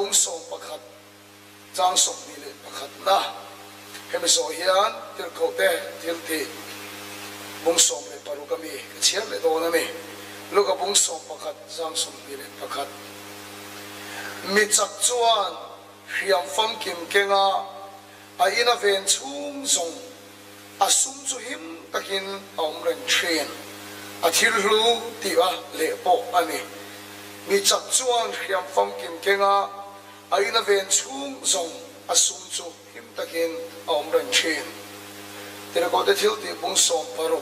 bung song pakhat chang som ni le pakhat na hemi so hian tir ko te til ti bung som le paru kami chiam le do na me luka bung som pakhat chang som ni le pakhat mi chak chuan hiam fam kim kenga a ina ven chung zong a sum chu him takin om ren train a thil hlu ti a le po ani mi chak chuan hiam fam kim kenga a ina ven chung zong a sum chu him takin om ren train tira ko te thil ti bung som paru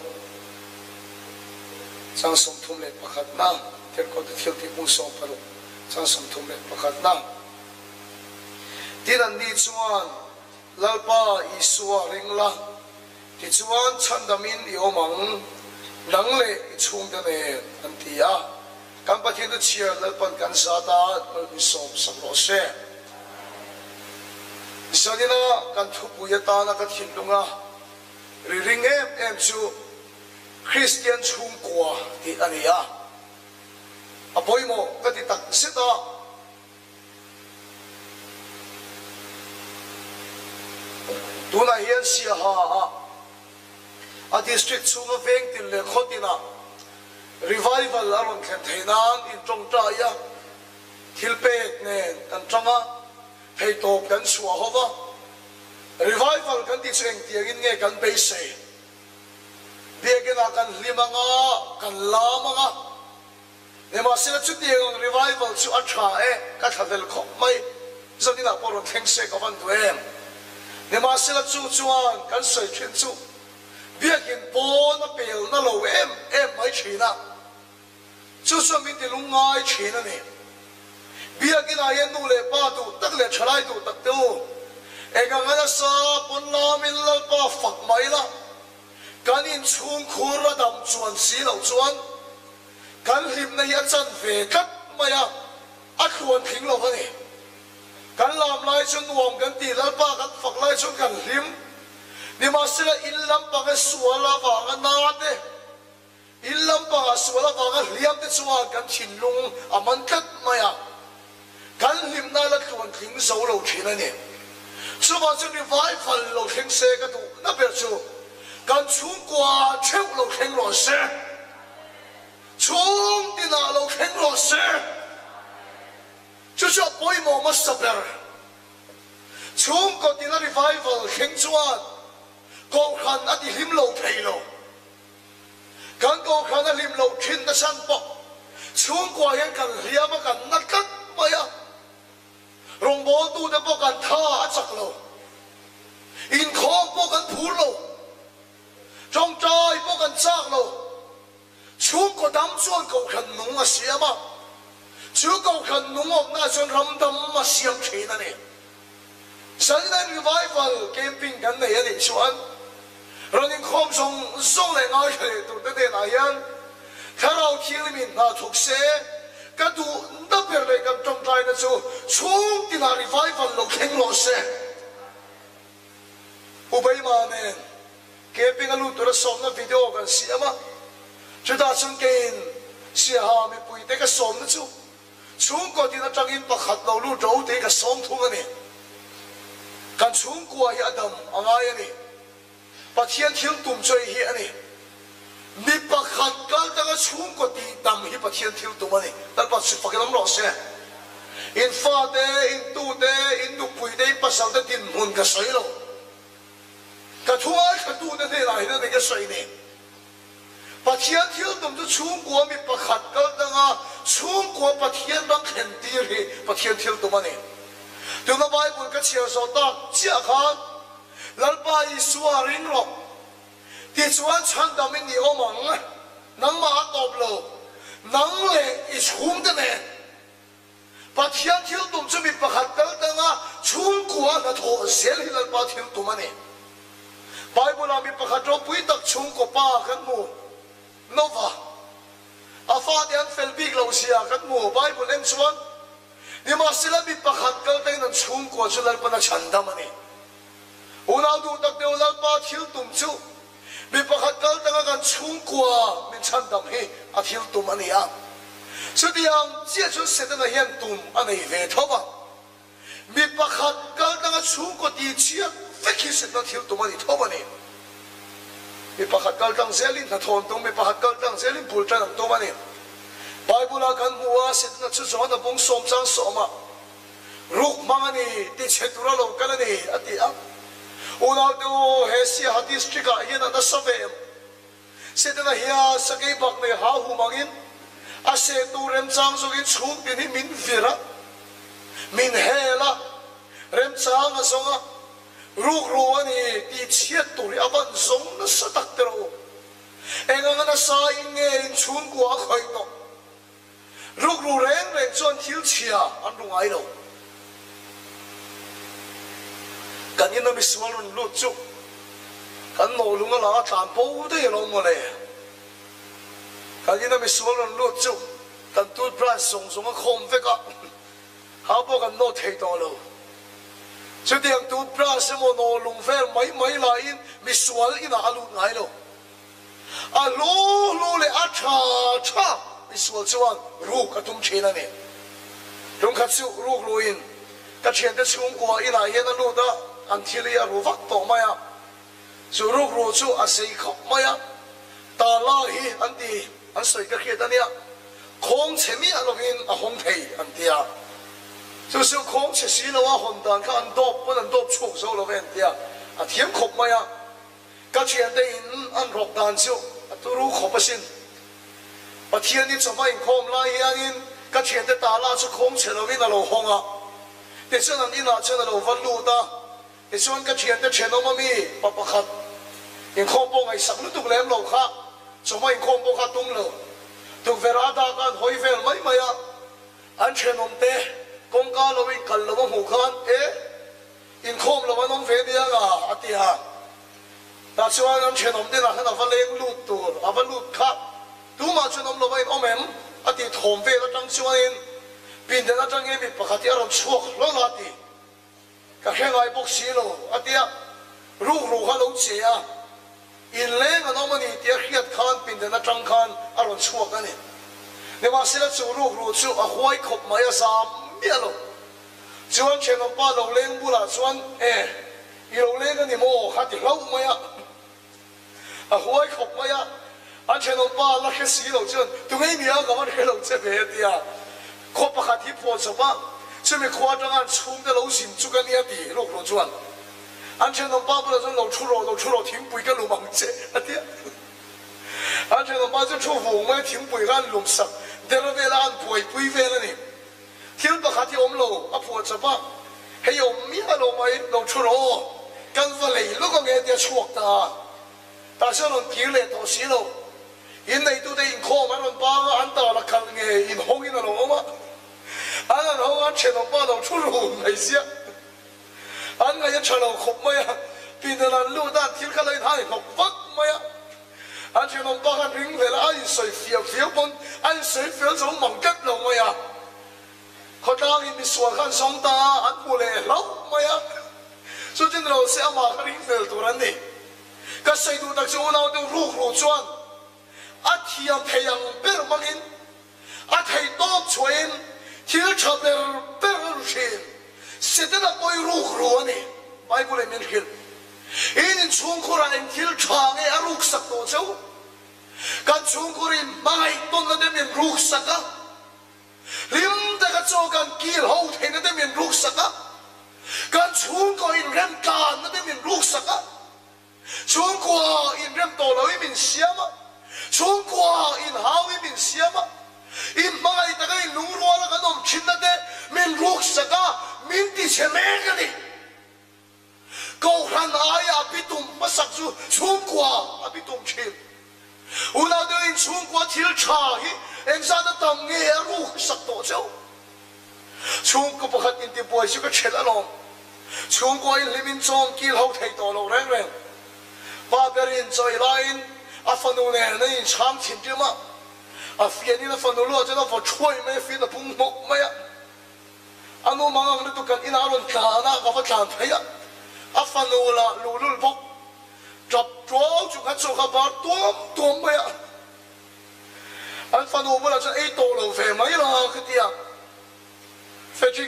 chang som thum le pakhat na tira ko te thil ti bung som paru chang som thum le pakhat na tiran ni chuan lalpa isua ringla ti chuan chandamin i omang nang le i chung da ne an tia kan pathin du chia lalpan kan sa ta mi som sam ro se sanina kan thupu ya ta na ka thin lunga ri ring em chu Christian chung kwa ti ania apoi mo ka ti tak sita tuna hian sia ha a district chunga veng tin le khotina revival aron khen thainan in tong ta ya thilpek ne kan changa hei top kan suwa hova revival kan ti cheng tiang in nge kan be se biagena kan limanga kan lamanga ne ma sila chu tiang revival chu atha e ka thadel khop mai zodina poron theng se ka van tuem ne ma sila chu chuan kan soi thin chu biakin po na pel na lo em mai china chu so min ti lungai china ne biakin a yen nu le pa tu tak le chalai tu tak tu e ga ngana sa pon la min la pa fak mai la kan in chung khur ra dam chuan si lo chuan kan lim na ya chan ve kat maya a khuan thing lo ni kan lam lai chun nuam kan ti la pa kan fak lai chun kan lim ni ma sila illam pa ka suala pa ka na te illam pa ka suala pa ka liam te chuan kan thin lung aman kat maya kan lim na la khuan thing so lo thina ni chu ba chu ni vai fal lo thing se ka tu na per chu kan chung kwa cheu lo thing lo se chung ti na lo thing lo se chu chu poi mo ma saber chung ko ti na revival thing chuan ko khan a ti him lo thei lo kan ko khan a lim lo thin na san po chung kwa yan kan liam kan na kat maya rong bo tu de po kan tha a chak lo in khom po kan phur lo trong trai po kan chak lo chung ko dam chuan ko khan nung a siama chu ko khan nung op na chuan ram dam ma siam thina ne Sunday revival camping kan nei ani chuan running khom song le ngai khale tu te de na yan tharau thil min na thuk se ka tu na per le kan trong trai na chu chung ti na revival lo kheng lo se ubai ma ne camping alu tu ra som na video kan siama chu da chung ken si ha mi pui te ka som na chu chung ko ti na tang in pakhat lo lu ro te ka som thung ani kan chung kwa ya dam angai ani pathian thil tum choi hi ani mi pakhat kal tanga chung ko ti dam hi pathian thil tum ani tal pa su pakelam ro se in fa te in tu te in du pui te pasal te tin mun ka soi lo ka thua ka tu ne ne lai ne ke soi ne pathian thil tum chu chung ko mi pakhat kal tanga chung ko pathian bang khen ti ri pathian thil tum ani tu na Bible ka chia so ta chia khan lalpa isua ring lo ti chuan chan dam in ni omang nang ma top lo nang le I chung de ne pathian thil tum chu mi pakhat kal tanga chung kwa na tho sel hi lalpa thil tum ani Bible a mi pakhat ro pui tak chung ko pa kan mu nova a fa de an fel big lo sia kan mu Bible em chuan ni ma sila mi pakhat kal te nan chung ko chu lalpa na chandam ani unau du tak de lalpa thil tum chu mi pakhat kal tanga kan chung kwa min chandam hi a thil tum ani a chu diang chia chu se na hian tum ani ve thoba mi pakhat kal tanga chung ko ti chiat vekhi set na thil tumani thomani mi pakhat kal tang zelin na thon tung mi pakhat kal tang zelin pul tan tumani Bible kan huwa set na chu zona bong som chang soma ruk mangani ti chetura lo kanani ati a una do hesi hadis trika yena na savem setna hiya sakai bak ne ha hu mangin ase tu rem chang zogin chung pin hi min vira min hela rem chang a songa ruk ruani ti chiat turi aban song na satak tero enga na sa inge in chung kwa khoi no ruk ru reng reng chon thil chia an rungai lo kan ina mi swalun lu chu kan no lunga la tan po de lo mo le kan ina mi swalun lu chu kan tu brush song song a khom ve ka ha bo kan no thei to lo chu tiang tu brush mo no lung fel mai la in mi swal ina alu ngai lo a lo le a cha mi swal chuan ru ka tum china ne rum kha chu ru in ka chen te chung kwa ina yen a lu da an thilia ru vak to maya chu ru chu a sei khop maya ta la hi an ti an soi ka khe tania khong chemi a lovin a hong thei an tia chu su khong che si lo wa hon dan ka an dop pon an dop chuk zo lo ven tia a thiam khop maya ka chen te in an rok dan chu a tu ru khop asin pathian ni chomai khom la hiangin ka chen te ta la chu khong che lovin a lo honga te chuan an ina chuan a lo van lu ta te chuan ka chen te chen oma mi pa pakhat in khom po ngai sak lu tuk lem lo kha chomai khom po kha tung lo tuk vera da kan hoi vel mai maya an chen om te kong ka lo in kal lo mu khan in khom lo an om ve dia ga atia ta chuan an chen om te na khana va leng lut tur ava lut kha tu ma chuan om lo in om em ati thom ve la tang chuan pin de na tang e mi pakhat ya rom chuak lo la ti ka khengai bok si lo atia ru ha lo che a in leng an om ni tia khiat khan pin de na tang khan a ron chuak ani ne ma sila chu ru chu a huai khop mai a sam bia lo chuan chen om pa lo leng bula chuan i lo leng ani mo khati lo mai a huai khop mai a an chen om pa la khe si lo chuan tu ngai mi a ka man khe lo che be tia khop pakhat hi po chopa chumi khwa tang an chum de lo sim chu ka nia ti lo chuan an chen om pa bula chuan lo chu ro thing pui ka lu mang che atia an chen om pa chu chu vu mai thing pui gan lum sak de lo ve la an pui ve la ni thil pakhat hi om lo a po chopa hei om mi a lo mai lo chu ro kan va lei lo ko nge tia chuak ta sa lon ki le to si lo in nei tu de in kho ma lon pa an ta la khal nge in hong in lo ma an an ho an chen om pa lo chu ro mai sia an ngai ya chalo khop ma ya pin de lan lu da thil ka lai hai khop vak ma ya an chen om pa kan ring ve la ai soi fiao pon an soi fiao zo mang kat lo ma ya kho tang in mi sual khan song ta an pu le lo ma ya so jin lo se ama ka ring vel tu ran ni ka sei du tak chu na de ru chuan a thiam theyang ber mangin a thei top chuin thil chaber ber shin setena koi ru ani Bible min khil in chung khura in thil thang e aruk sak to chau kan chung khurin mai ton na de min ruk saka lim da ka chau kan kil ho the na de min ruk saka kan chung ko in rem kan na de min ruk saka chung ko in rem to lo min siama chung ko in hawi min siama in mai ta kai lung ro la kan om chin na de min ruk saka min ti che me ka ni ko han aya bitum masak chu chung ko abitum chin una de in chung ko thil cha hi eng sa da tam nge ruk sak to chau chung ko pakhat in ti boy chu ka chela lo chung ko in limin chong kil ho thei to lo reng ba berin choi lain a fanu ne nei cham thin ti ma a fian in a fanu lo cha da fo choi me fi da pung mok ma ya anu mangang le tu kan in aron ka na ka fa tlan phai ya a fanu la lulul bok drop draw chu ka chu ka ba tom ma ya an fanu bo la cha ei to lo fe mai la ka ti ya fe chi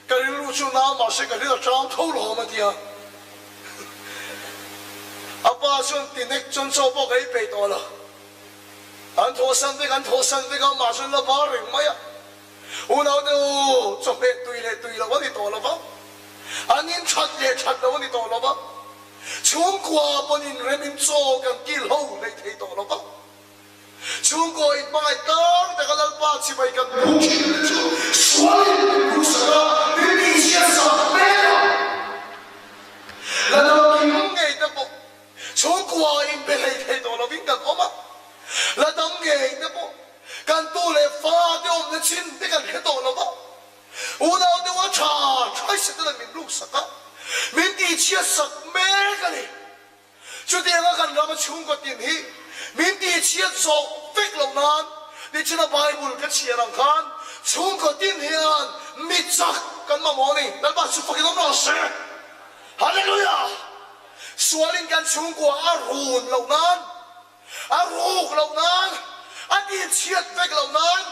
ka ri lu chu na ma se ka ri cham tho lo ma tia apa chun tinek chon cho bo kai pe to la an tho san ve ka ma chun la ba ring ma ya u na do cho pe tui la wa ni to la ba an in chat la wa ni to la ba chung qua bon in remin cho kan kil ho le thei to la ba chung ko in bai tang ta ka lal pa chi bai kan bu swai bu sa ni sia sa me la do ki ngai ta bo chung qua in be le thei to la ving kan oma la dam ngai ta bo kan tu le fa de om na chin te kan he to la ba u na de wa cha se de min lu sa ka min ti chia sak me ka ni chu de ga kan ra ma chung ko tin hi min ti chia zo fek lo nan ni china bible ka chia rang khan chung ko tin hian mi chak kan ma mo ni dal ba su fa ki lo se hallelujah sualin kan chung ko a run lo nan a ru lo nan a ti chia fek lo nan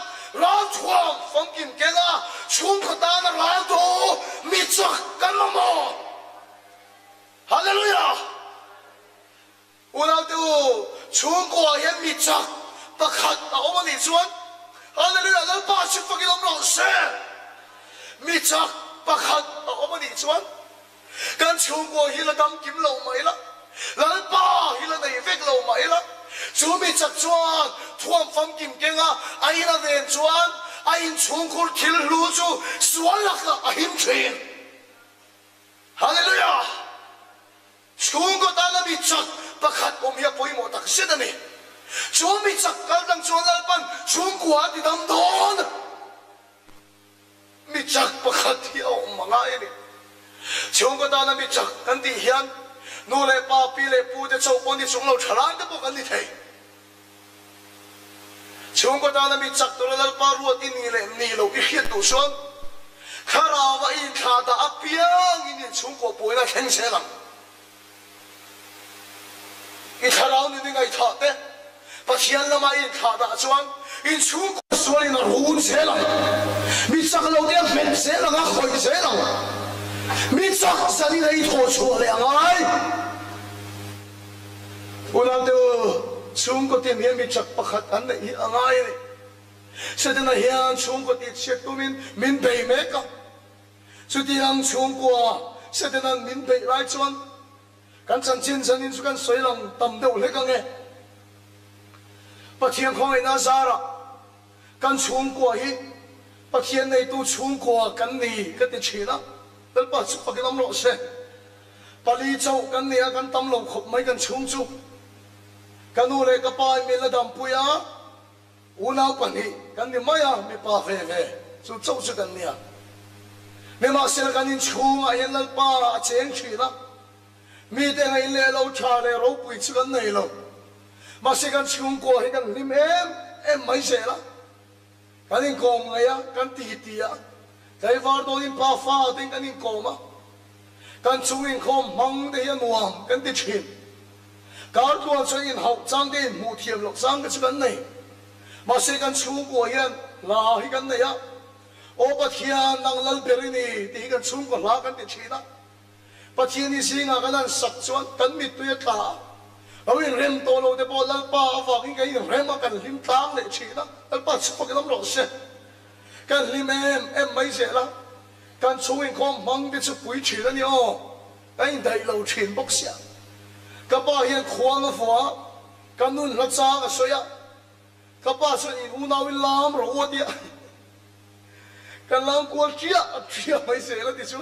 rao chuang phong kim ke ga chung ko ta na rao do mi chak kan ma mo hallelujah unau tu chung ko hian mi chak pakhat a awm ani chuan hallelujah lal pa chi fakin om lo se mi chak pakhat a awm ani chuan kan chung ko hi la dam kim lo mai la lal pa hi la nei vek lo mai la chu mi chak chuan thuam fam kim kenga a ina ven chuan a in chung ko thil lu chu sualak a him thin hallelujah chung ko ta na mi chak pakhat om ya poi mo tak se da ni chu mi chak kal dang chuan lal pan chung ko a ti dam don mi chak pakhat hi om manga ni chung ko ta na mi chak kan ti hian nu le pa pi le pu de chau pon ni chung lo thalang de bo kan ni thei chung ko ta na mi chak to lal pa ru ti ni le ni lo i khiat tu suan khara wa in kha da apiang in chung ko poi na khen se lang i kharau ni ngai tha te pathian lama in kha da chuan in chung ko suan in run se lang mi chak lo de men se lang a khoi se lang mi chak sani nei tho chu le angai ulang de chung ko tin hian mi chak pakhat an nei angai ni sedana hian chung ko ti chet tu min bei me ka chu ti ang chung ko sedana min bei lai chuan kan chan chin chan in chu kan soi lang tam deuh le ka nge pathian khong ina zara kan chung ko hi pathian nei tu chung ko kan ni ka ti china dal pa chu pakin am lo se pali chau kan ni kan tam lo khop mai kan chung chu kanu le ka pa mi la dam puya unau pani kan ni maya mi pa ve ve chu chau chu kan nia me ma sel kan in chung a yan lal pa a cheng china mi te ngai le lo cha le ro pui chu kan nei lo ma se kan chung ko hi kan lim em mai se la kan in kong ngai a kan ti a kai var do in pa fa ting kan in ko ma kan chung in khom mang de ya nuam kan ti chin kar tuan so in hau chang de mu thiam lok sang ka chu kan nei ma se kan chung ko hian la hi kan nei a o pathian nang lal berini ti kan chung ko la kan ti china pathian ni singa kan an sak chuan kan mit tu ya tla awin rem to lo de bo lal pa wa ki kai rem a kan lim tang le china lal pa chu pa kan lo se kan lim em mai se la kan chung in khom mang de chu pui chi la ni o ai dai lo chin bok sia ka pa hian khuang a fwa kan nun la cha ka soya ka pa so in unau in lam ro wa dia kan lam ko chia mai se la ti chu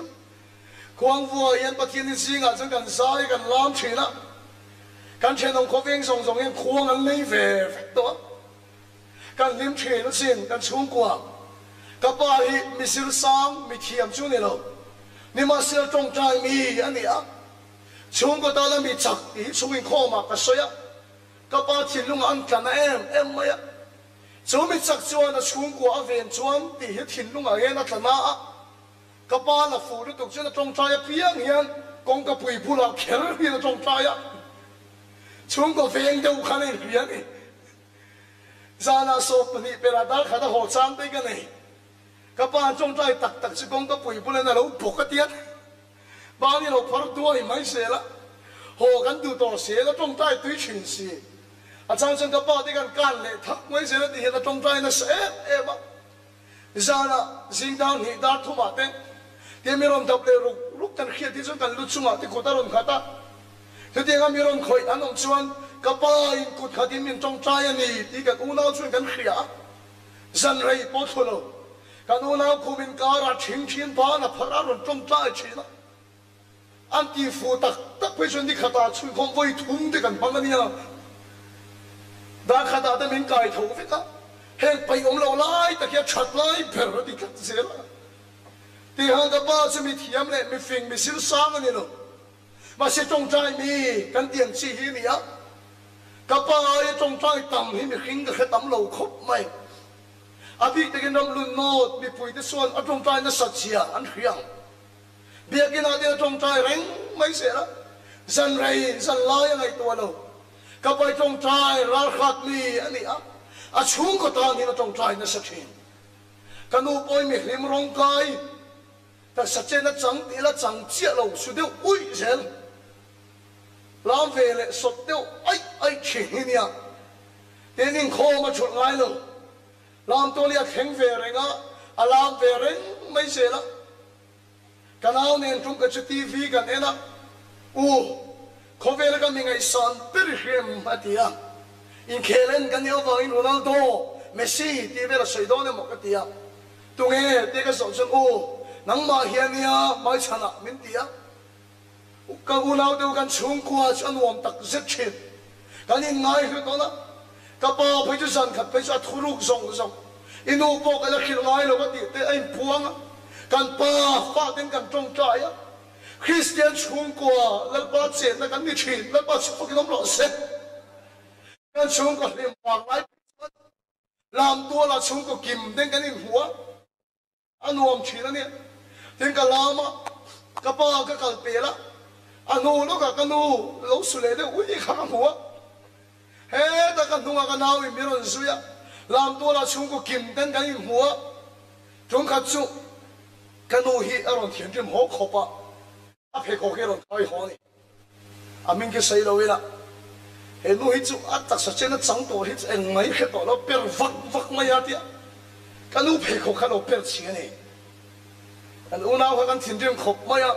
khuang vua hian pathian ni singa chang kan sai kan lam thina kan chen ong kho veng song song hian khuang an lei ve to kan lim thina sin kan chung kwa ka pa hi misil sang mi thiam chu ni lo ni ma sil tong trai mi ani a chung ko ta la mi chak ti chung in kho ma ka soya ka pa thin lung an kan em maya chu mi chak chuan a chung ko a ven chuan ti hi thin lung a hen a tlana a ka pa la fu lu tuk chuan a tong trai a piang hian kong ka pui pu la kher hi a tong trai a chung ko veng deuh khan ei hian ni zana so pani pera dal khada ho chang te ka nei các bạn trong trai tắc tắc chỉ công các bụi bùn là lâu bốc cái tiền bao nhiêu lâu phát đuôi mấy xe la hồกันดูต่อเสียแล้วtrong trai túi chuyển xì à trong sân các bạn điกันcan lệ thắc mấy xe thì hiện là trong trai nó sẽ em á ra là sinh đau nhị đau thu mát đấy thì mình làm tập lệ lúc lúcกันkhi thì chúngกันlúc chung thì cô ta làm khát ta thì tiếng mình làm khơi anh làm chuan các bạn cút khát thì mình trong trai này thì cái u nào chuanกันkhía dân rây bớt thôi cái u nào khu mình cả ra chính chính ba là phát ra trong trai chỉ nó anh đi phụ tắc tắc bây giờ đi khát ta chui không vui thùng thì cần bằng cái gì à đã khát ta thì mình cài thầu với ta hẹn bay ông lâu lại ta kia chặt lại bể rồi đi cắt dễ là thì hàng cái ba sẽ bị thiam này bị phình bị xíu sáng cái này rồi mà sẽ trong trai mi cái tiền chi hi này á cái ba trong trai tầm hi mi khinh cái tầm lâu khóc mày à bị cái năm luôn nốt bị bụi cái xuân ở trong trai nó sạch chia anh hiang bây cái nào đi trong trai rèn mấy sẽ đó dân này dân lai ngày tua đâu các bạn trong trai ra khát mi anh ấy à chúng có ta thì nó trong trai nó sạch hin cái nụ bôi mi lim rong cay ta sạch trên nó trắng thì nó trắng chia lâu suy điệu ui dễ làm về lại sốt điệu ai chỉ hi nha thế nên khó mà chuột ngay luôn làm tôi liệt hành về rồi ngã à làm về rồi mấy sẽ đó cái nào nên chúng cái TV cái này na khó về là cái mình ngày sáng bê hiểm à tiệt in Kellen cái nhau vào in Ronaldo Messi thì về là sợi đó nên một cái tiệt tụi nghe thì cái số chân nắng mà hiện nha mai chana mình tiệt cái nào cái chung qua chân warm tắc rất chết cái này ngay cái đó na cái bao bây giờ dân khát bây giờ thu lục rong inu bộ cái là khi ngay rồi cái tiệt anh buôngกันป้าฟ้าเต็นกันตรงใจอะคริสเตียนชุงกว่าแล้วป้าเจ็ดแล้วกันมีฉีดแล้วป้าชุบกินน้ำหล่อเสร็จกันชุงก็เรียมวางไว้ลำตัวละชุงก็กิมเต็นกันในหัวอันรวมฉีดแล้วเนี่ยเต็นกันลามะกับป้าก็กัลเปละอันนู้แล้วกันนู้เราสุดเลยเนี่ยอุ้ยข้างหัวเฮ้แต่กันนู้กันน้าวิมีรอนซุยะลำตัวละชุงก็กิมเต็นกันในหัวจงขัดชุกันนู้ฮีอารมณ์เทียนจิมหัวขบอ่ะเพคโอเครอนคอยหัวนี่อามิงก็ใส่เราเวลาเห็นนู้ฮีจู่อัดตักสัจเจนจังตัวฮีเอ็งไม่เห็นตัวเราเปิดวักไม่ยาดีกันนู้เพคโอเคเราเปิดเชียนี่กันนู้น่าว่ากันเทียนจิมขบไม่ยา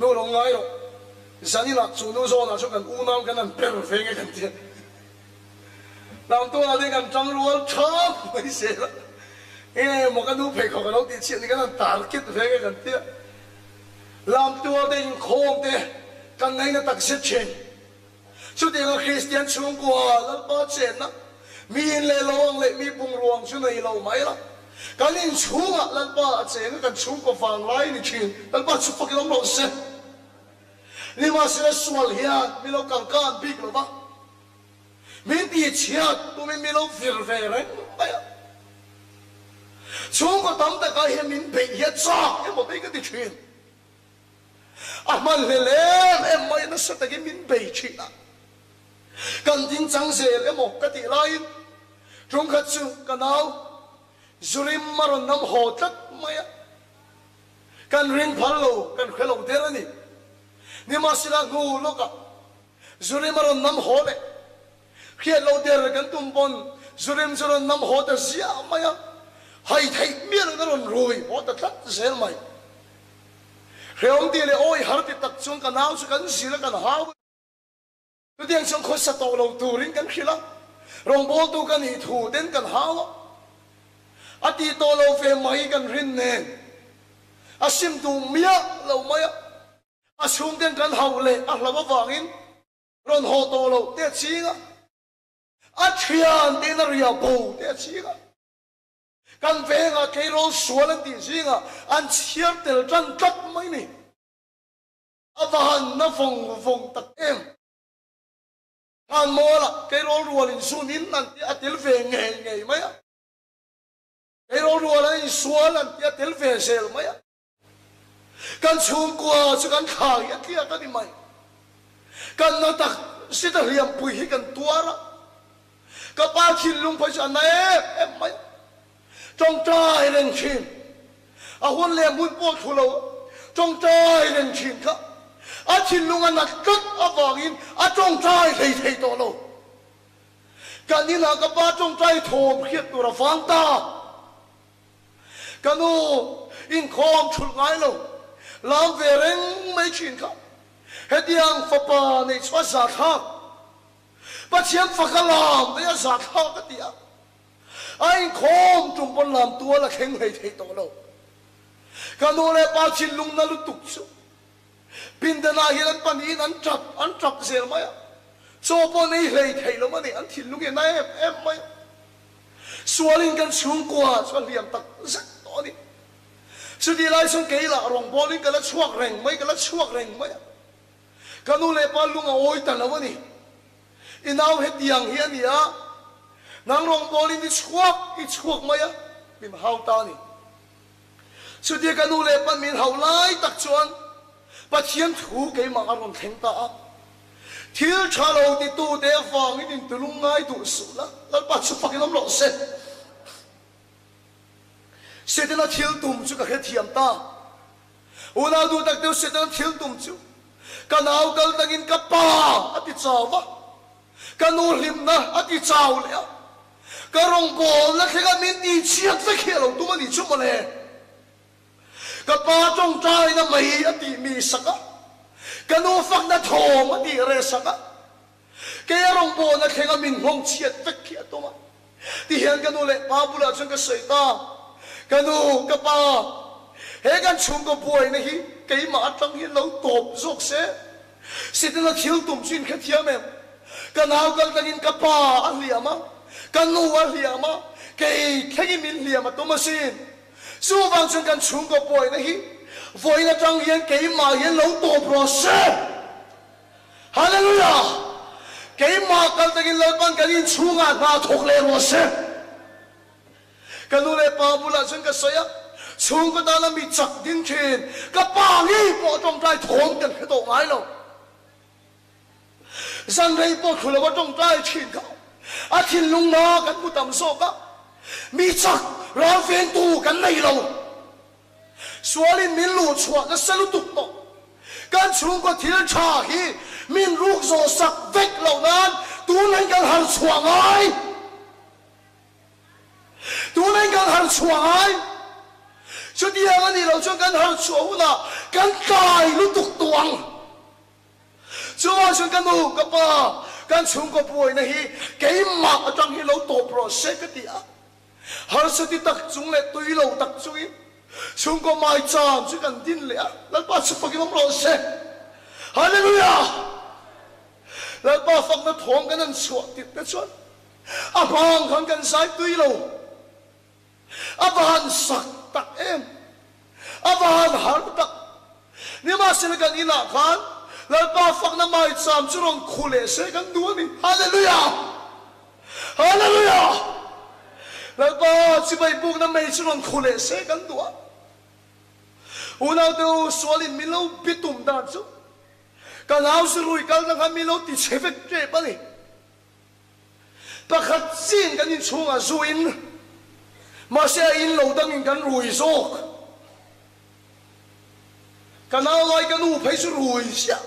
นู้ลงไงหรอกฉันนี่นะจู่นู้โซน่ะชอบกันอู้น่ากันนั่นเปิดเฟงกันเทียนลำตัวอะไรกันจังรัวชอบไม่เสียละมกันดูเพลของเราตีเชียนี่กันตาลคิดเพลงกันเตี้ยลำตัวเด้งโค้งเตี้ยกันไงนั่นตักเสียเชนชุดเดียวกับคริสเตียนช่วงกว่าแล้วป้าเจนนะมีเล่ลองเล่มีปุ่งรวงชุดในเราไหมล่ะกันนี่ช่วงอ่ะแล้วป้าเจนกันช่วงกับฝั่งไล่นี่ชินแล้วป้าชุบกินน้ำหล่อเสียนี่มาเสียสวลเฮียมีเรากังการบิ๊กหรือเปล่ามีตีเชียตัวมีเราฟิลเฟรนไปช่วงก็ทำแต่ก็เห็นมินเบียดจ้าเอ็มบอกได้ก็ติดชินอ่ะมันเล่นเอ็มไม่น่าสัตย์ก็มินเบียดชินอ่ะกันจริงจังเสียเอ็มบอกก็ติดไล่จงขัดชูกันเอาจุลิมมารน้ำหอจัดไม่อ่ะกันริงพัลโลกันเขลงเทระนี่มาสิลางูลูกอ่ะจุลิมมารน้ำหอเลยเขียนเราเดรกันตุ้มบนจุลิมจุลิมน้ำหอแต่เสียไม่อ่ะให้ไทยเมียนนั่นรวยเพราะแต่ทัดเสียไหมเรื่องที่เลยโอ้ยหาติดตักชงกันเอาชกันสิแล้วกันหาวตัวเดียงชงคนสตอเราตูริงกันขี้ละรองโบตูกันหิถูเด่นกันหาวอดีตเราเฟไม่กันรินเนนอาชิมตูเมียเราไม่อาชุมเด่นกันหาวเลยอ่ะเราฟังอินรอนโฮโตเราเตี้ยชี้ละอาเชียนเดนเรียบูเตี้ยชี้ละกันเวงอ่ะแค่เราสวนตีสิงอ่ะอันเชียร์เตลจันจัดไม่นี่อาจารย์น่าฟงตัดเอ็มกันโมละแค่เรารัวลินสุนินนั่นที่อัตเลเวงไงไหมอ่ะแค่เรารัวลินสวนนั่นที่อัตเลเวเซลไหมอ่ะกันชุ่มกว่าสุกันขายอันที่อัตนี่ไหมกันนั่นตักสิตาเรียมปุยให้กันตัวละกับป้าขินลุงไปจะไหนเอ็มไหมจงใจเร่งชิม a hun le mun po thulo trong trai lên chín khá a chín lung an nát cất a vangin a trong trai thei thei to lo kan ni na ka pa trong trai thom khiat tu ra phang ta kanu in khom chul ngai lo lam ve reng mai chín khá hediang fa pa nei chwa za kha pa chiam fa kalam de za kha ka tia ai khom tum pon lam tua la kheng hei thei to lo kanu le pa chin lung na lu tuk chu pindana hian panin an trap zel mai cho po nei hei thei lo mani an thin lung na em mai sualin kan chung kwa so liam tak zat to ni su di lai sung ke la rong bolin kala chuak reng mai kanu le pa lunga oi ta lo ni inaw het yang hian ya nang rong bolin ni chuak mai bim hau ta ni su dia kanu le pan min hau lai tak chuan pathian thu ke ma ron theng ta thil chalo ti tu de fang in tulung ngai tu su la lal pa chu fakin om lo se de na thil tum chu ka he thiam ta una du tak te se de thil tum chu kanau kal tagin ka pa ati chawa kanu lim na ati chaw le ka rong bol la thega min ti chiat ve khelo tu ma ni chu ma le ka pa trong trai na mai ati mi saka kanu fak na thom ati re saka ke rong bo na khenga min hong chiat vek khia to ma ti hian kanu le pa bula chung ka sei ta kanu ka pa he kan chung ko boy na hi ke ma tang hi lo top zok se te na thil tum chin kha thiam em kanau kal tagin ka pa aliama kanu aliama ke thegi min liama to ma sin su wang chung kan chung ko boy na hi voi na tang hian ke ma hian lo to pro se hallelujah ke ma kal tagin lo pan kan in chunga na thok le ro se kanu le pa bula chung ka soya chung ko da na mi chak din thin ka pa ngi po trong trai thom kan ke to ngai lo zan rei po khula wa trong trai thin ka a thin lung na kan mu tam so ka mi chak ra fen tu kan nei lo sualin min lu chua na salu tuk to kan chung ko thil tha hi min ruk zo sak vek lo nan tu nan kan har chuang ai tu nan kan har chuang ai chu dia ani lo chung kan har chuang na kan kai lu tuk tuang chu wa chung kan nu ka pa kan chung ko poi na hi ke ma atang hi lo to pro se ka ti a har sa ti tak chung le tui lo tak chui chung ko mai cham chu kan din le lal pa chu pakin om ro se hallelujah lal pa fak na thong kan an chuak ti ta chuan a bang kan kan sai tui lo a ban sak tak em a ban har tak ni ma se kan ina khan lal pa fak na mai cham chu rong khule se kan du ni hallelujah hallelujah lal pa chi bai buk na mai chu rong khule se kan du unau tu sualin milo bitum da chu kan au su rui kal na kan milo ti chevek tre pa ni pakhat sin kan in chunga zuin ma se in lo dang in kan rui zok kan au lai kan u phai su rui sia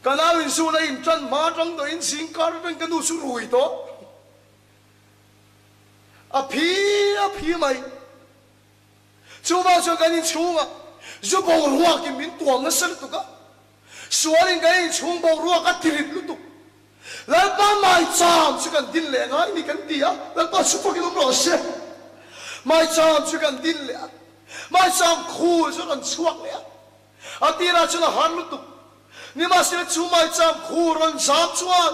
kan au in su na in chan ma tang do in sing kar ben kan u su rui to a phi mai chu ba cho kan in chunga zu bong ruwa ki min tuam na sel tu ka sualin kan in chung bong ruwa ka tirit lu tu lal pa mai cham chu kan din le ngai ni kan tia lal pa chu pakin om ro se mai cham chu kan din le mai cham khu chu kan chuak le atira chu na han lu tu ni ma se chu mai cham khu ron sam chuan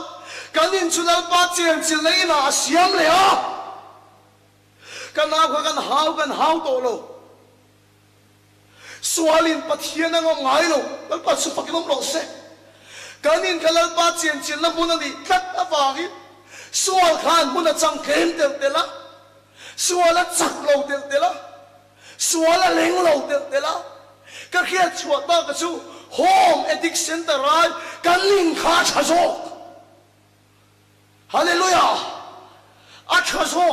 kan in chu lal pa chen chil nei na siam le a kan na kan hau to lo sualin pathian ang ngai lo lal pa chu pakin om ro se kanin kalal pa chen na mun ani tat awangi sual khan mun chang kem te la suala chak lo te la suala leng lo te la ka khia chua ta ka chu home addiction ta rai kan ling kha cha zo hallelujah a cha zo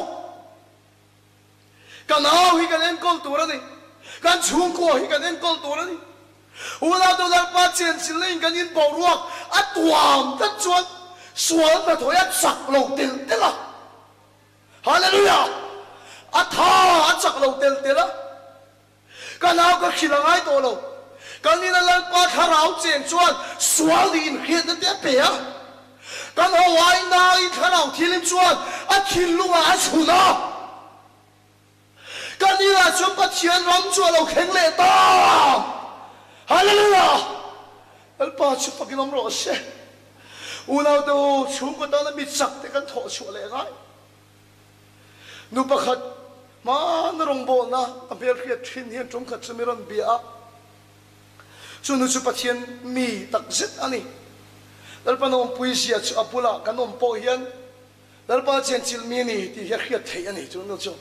kan au hi kan en kol tur ani kan chung ko hi kan en kol tur ani ula do dal pa chen sin lein kan in bo ruak atuam ta chuan sual ta thoya sak lo tel tela hallelujah atha achak lo tel tela kan au ka khilangai to lo kan in lal pa tharau chen chuan sual in khiat te pe a kan ho wai na in tharau thilim chuan a thilunga a chuna kan in la chuan pathian ram chuan lo kheng le ta hallelujah al pa chu pakinom ro se unaw do chung ko ta na mi sak te kan tho chu le ngai nu pakhat ma na rong bo na a ber khiat thin hian chung khat chamiron bia chu nu chu pathian mi tak zet ani dal pa nom puisia chu apula kanom po hian dal pa chen chil mi ni ti hian khiat thei ani chu nu chu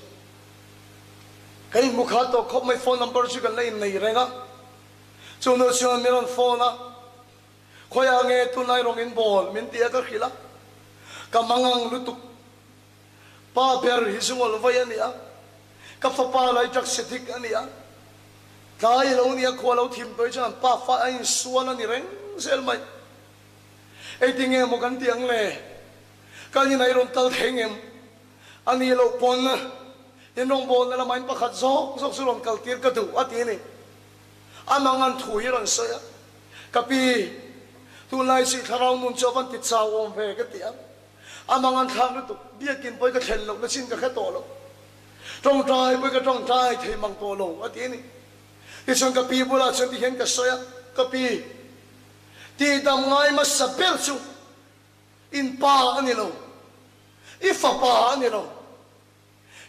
kai mukha to khop mai phone number chu kan lein nei renga chu nu chu miron phone na khoya nge tu nai rong in bol min tia ka khila kamangang lutuk pa ber hi sungol vai ani a ka fa pa lai jak setik ani a dai lo ni a kho lo thim toi chan pa fa ai suan ani reng sel mai ei tinge mo kan tiang le ka ni nai ron tal thengem ani lo pon na in rong bon la main pa khat zok su ron kal tir ka du ati ni amangan thu hi ron sa ya kapi tu lai si tharau mun choban ti chaw om ve ka tiang amangan thang lu tu bia kin poi ka thel lo na chin ka kha to lo trong trai poi ka trong trai thei mang to lo ati ni ti chon ka pi bula chon ti hen ka soya ka pi ti dam ngai ma saber chu in pa ani lo I fa pa ani lo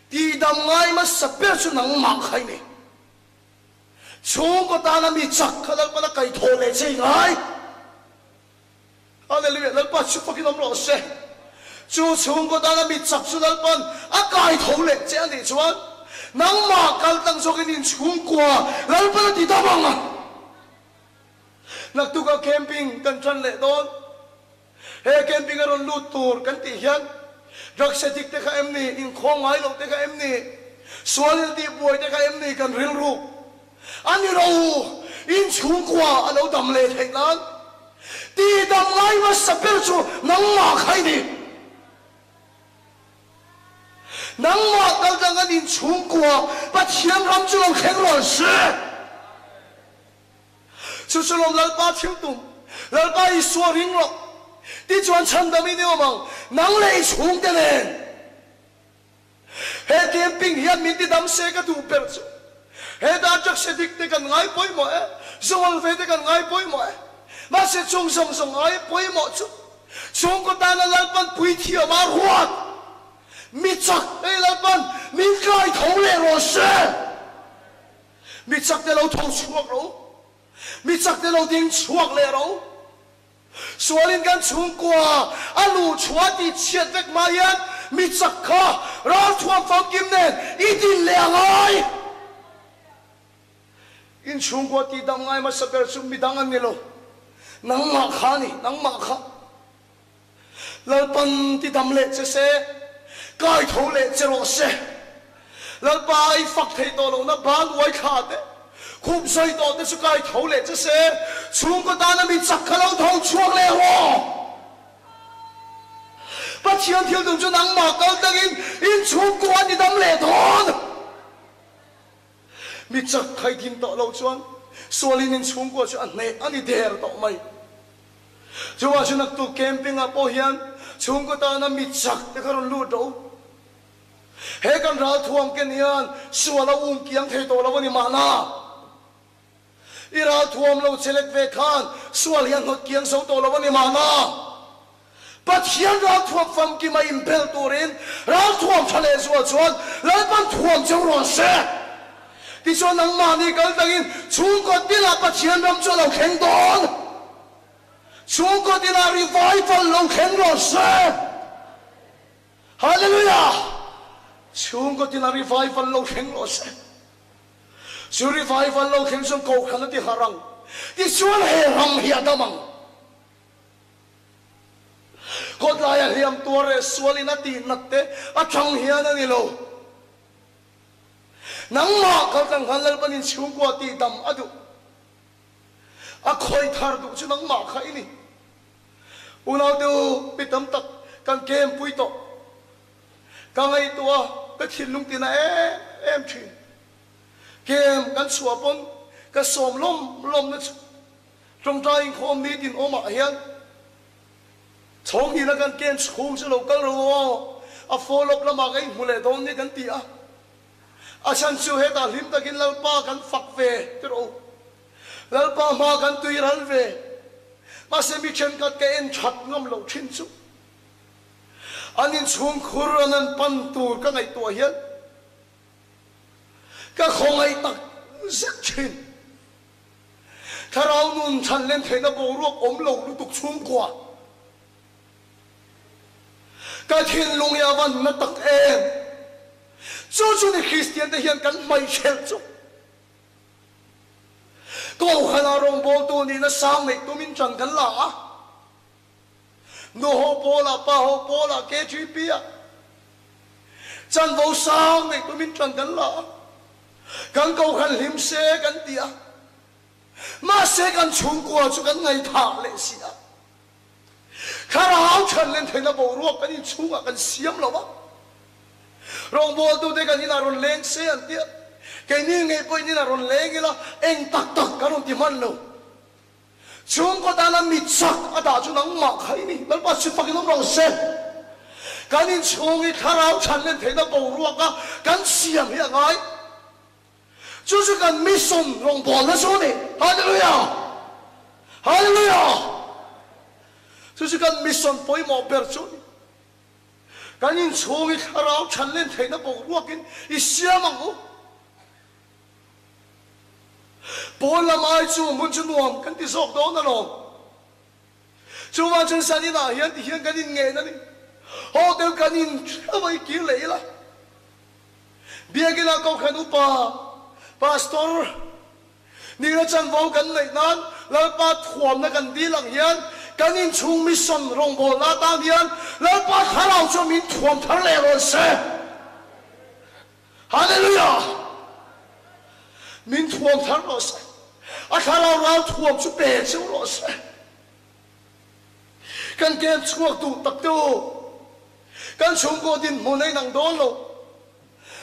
ti dam ngai ma saber chu nang ma khai ni chung ko ta na mi chak khalal pa na kai thole che ngai hallelujah lal pa chu pakin om ro se chu chung ko ta na mi chak chu lal pan a kai thole che ani chuan nang ma kal tang so kin chung kwa lal pa ti ta bang nak tu ka camping kan tran le don he camping aron lut tur kan ti hian rak se dik te kha em ni in khong ai lo te kha em ni sual ti boy te kha em ni kan ril ru ani ro in chung kwa alo dam le thei lan ti dam ngai ma sapel chu nang ma khai ni nang ma kal dang an in chung kwa pa thiam ram chu long kheng ro se chu chu lom lal pa thil tum lal pa I suar ring ro ti chuan chan dam I ne omang nang le chung te nen he camping hian min ti dam se ka tu per chu he da chak se dik te kan ngai poi mo e zol ve te kan ngai poi mo e ma se chung song song ngai poi mo chu chung ko ta na lal pan pui thia ma ruat mi chak e lal pan min kai thong le ro se mi chak te lo thong chuak ro mi chak te lo ding chuak le ro sualin kan chung kwa alu chua ti chiat vek ma hian mi chak kha ra thuam phang kim nen I din le ngai in chung kwa ti dam ngai ma saber chu mi dang an ni lo nang ma kha ni nang ma kha lal pan ti dam le che se kai tho le che ro se lal pa I fak thei to lo na ban wai kha te khum sai to te su kai tho le che se chung ko ta na mi chak kha lo thong chuak le ho pa chian thial dum chu nang ma kal tang in chung kwa ni dam le thon mi chak khai din to lo chuan sualin in chung kwa chu an nei ani der to mai chu wa chu nak tu camping a po hian chung ko ta na mi chak te kharon lu do he kan ra thuam ken hian suala kiang thei to lo ni ma na ira thuam lo chelek ve khan sual hian hot kiang so to lo ni ma na pat hian ra thuam fam ki mai in bel turin ra thuam thale so chuan lai pan thuam chang ro se ti so nang ma ni kal tangin chung ko tila pat hian ram cho lo kheng don chung ko tila revival lo kheng ro se hallelujah chung ko tila revival lo kheng ro se su revival lo kheng song ko khan ti harang ti sual he ram hi adamang kot la ya hiam tuare sualina ti natte a thang hian ani lo nang ma kal tang halal panin chung kwa ti dam adu a khoi thar du chu nang ma khai ni unau du pitam tak kan kem pui to ka ngai tua ka thin lung tin a em thin kem kan suapon ka som lom na trong trai khom ni tin oma hian chong hi na kan kem chung chu lo kal ro a follow lama kai hule don ni kan ti a chan chu he ta lim takin lalpa kan fak ve tro lalpa ma kan tui ral ve ma se mi chen ka ke en that ngam lo thin chu anin chung khur anan pan tur ka ngai tua hian ka khongai tak zak chin tharau nun chan len theina bo ruak om lo lu tuk chung kwa ka thin lung ya van na tak em chu ni Christian te hian kan mai khel chu ko khana rong bol tu ni na sang nei tu min chang kan la no ho pola pa ho pola ke chi pia chan vo sang nei tu min chang kan la kan ko khan lim se kan tia ma se kan chung kwa chu kan ngai tha le sia khara hau chan len theina bo ruak kan in chunga kan siam lo ba rong bol tu de kan in aron leng se an tia cái ni ngay coi ni là ron leng la eng tak tak kan on ti man lo chung ko ta la mit sak ada chu nang ma khai ni lal pa chu pakin rong se kan in chung i tharau chan len theina bo ruak ka kan siam hi ngai chu kan mission rong bol na so ni hallelujah hallelujah chu kan mission poi mo ber chu ni kan in chung i tharau chan len theina bo ruak in i siam ang bol lam ai chu mun chu nuam kan ti sok do na lo chu wa chen san ni na hian ti hian kan in nge na ni ho del kan in avai ki le la biagila ko khan upa pastor ni na chan vo kan nei nan lal pa thuam na kan di lang hian kan in chung mission rong bol la ta hian lal pa tharau chu min thuam thar le ron se hallelujah min thuam thar lo se a tharau rau thuam chu pe chu lo se kan kem chuak tu tak tu kan chung ko din mo nei nang don lo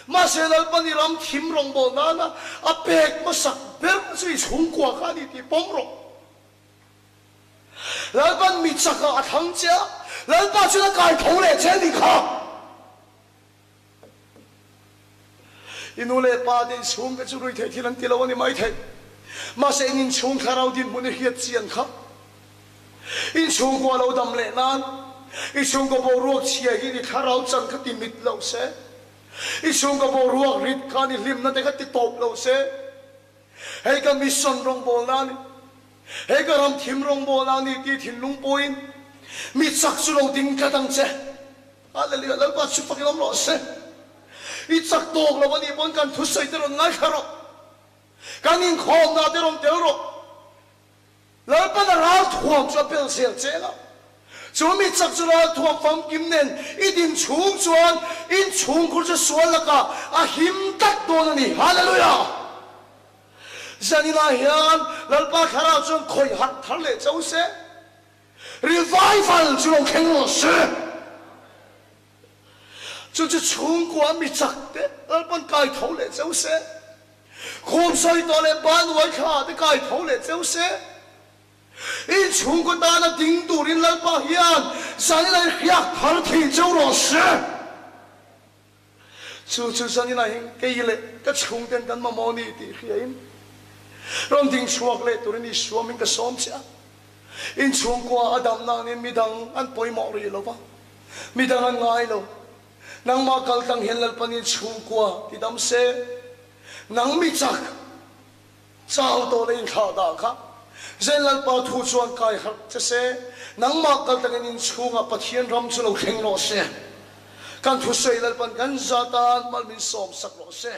ma se dal pani ram thim rong bol na na a pek ma sak ber chui chung kwa kha ni ti pom ro lal pan mi chaka a thang cha lal pa chu na kai thong le che ni kha inule pa din chung ka chu rui the thilang ti lo ni mai the ma se in chung tharau din mun hiat chian kha in chung ko lo dam le nan i chung ko bo ruak chia hi ni tharau chang kha ti mit lo se i chung ko bo ruak rit kha ni lim na te kha ti top lo se hei ka mission rong bol na ni hei ka ram thim rong bol na ni ti thin lung poin mi chak chu lo ding ka dang che hallelujah lal pa chu pakilam lo se i chak tok lo ni bon kan thu sai te ron ngai kharo kan in khom na te ron te ro lal pa na ra thuam chu pel sel che la chu mi chak chu la thuam fam kim nen i din chung chuan in chung khur chu sual la ka a him tak to na ni hallelujah zanina hian lal pa khara chuan khoi hat thar le chau se revival chu lo kheng lo se chu chung kwa mi chak te lal pan kai thau le chau se khom sai to le ban wai kha te kai thau le chau se in chung ko ta na ding tu rin lal pa hian san lai khyak thar thi chau ro se chu san ni na hin ke ile ka chung ten kan ma mo ni ti khiain rom ding chuak le tu rin i suamin ka som cha in chung ko adam na ni midang an poi mo ri lo ba midang an ngai lo nang ma kal tang helal panin chung ko ti dam se nang mi chak chao to le in kha da kha zenlal pa thu chuan kai har che se nang ma kal tang in chunga pathian ram chu lo kheng lo se kan thu sei lal pan kan zatan mal min som sak lo se